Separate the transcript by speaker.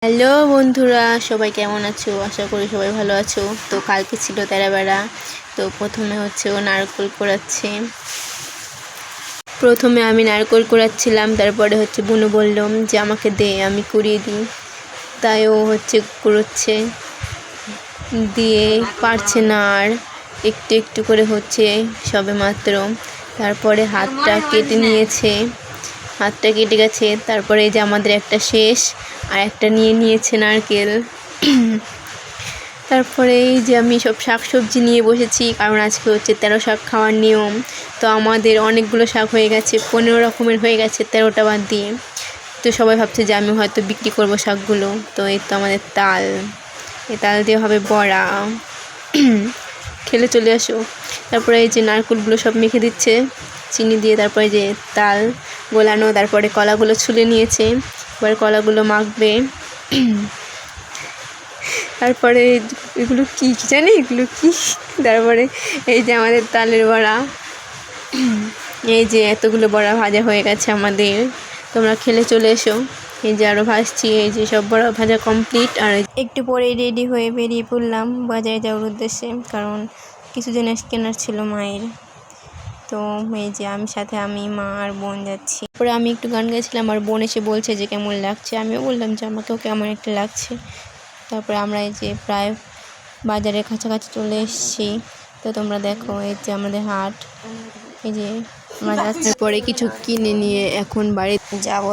Speaker 1: Hello বন্ধুরা, সবাই কেমন আছো? আশা করি সবাই ভালো আছো। তো কালকে ছিল তেরাবেলা। তো প্রথমে হচ্ছে ও নারকেল কুড়াচ্ছে। প্রথমে আমি নারকেল কুড়াচ্ছিলাম, তারপরে হচ্ছে বুনু বললাম যে আমাকে দে, আমি কুড়িয়ে দিই। তাই ও হচ্ছে কুড়োচ্ছে, দিয়ে পারছে না আর, একটু একটু করে হচ্ছে সবে মাত্র। তারপরে হাতটা কেটে নিয়েছে, হাতটা কেটে গেছে। তারপরে এই যে আমাদের একটা শেষ, আর একটা নিয়েছে নারকেল। তারপরে এই যে আমি সব শাক সবজি নিয়ে বসেছি, কারণ আজকে হচ্ছে 13 শাক খাওয়ার নিয়ম। তো আমাদের অনেকগুলো শাক হয়ে গেছে, 15 রকমের হয়ে গেছে 13টা বাদ দিয়ে। তো সবাই ভাবছে যে আমি হয়তো বিক্রি করব শাকগুলো। তো এই তো আমাদের তাল, এই তাল দিয়ে হবে বড়া। খেলে চলে আসো। তারপরে এই যে নারকেলগুলো সব মেখে দিচ্ছে চিনি দিয়ে, তারপরে যে তাল গোলানো, তারপরে কলাগুলো ছুলে নিয়েছে, এবার কলাগুলো মাখবে। তারপরে এগুলো কি জানি, এগুলো কি। তারপরে এই যে আমাদের তালের বড়া, এই যে এতগুলো বড়া ভাজা হয়ে গেছে আমাদের। তোমরা খেলে চলে এসো। এই যে আরও ভাজছি, এই যে সব বড়া ভাজা কমপ্লিট। আর একটু পরেই রেডি হয়ে বেরিয়ে পড়লাম বাজারে যাওয়ার উদ্দেশ্যে, কারণ কিছু জিনিস কেনার ছিল মায়ের। তো এই যে আমি মা আর বোন যাচ্ছি। তারপরে আমি একটু গান গাইছিলাম, আর বোন এসে বলছে যে কেমন লাগছে। আমিও বললাম যে আমাকেও কেমন একটা লাগছে। তারপরে আমরা এই যে প্রায় বাজারের কাছাকাছি চলে এসেছি। তো তোমরা দেখো, এই যে আমাদের হাট, এই যে আমরা যাচ্ছি। পরে কিছু কিনে নিয়ে এখন বাড়ি যাবো।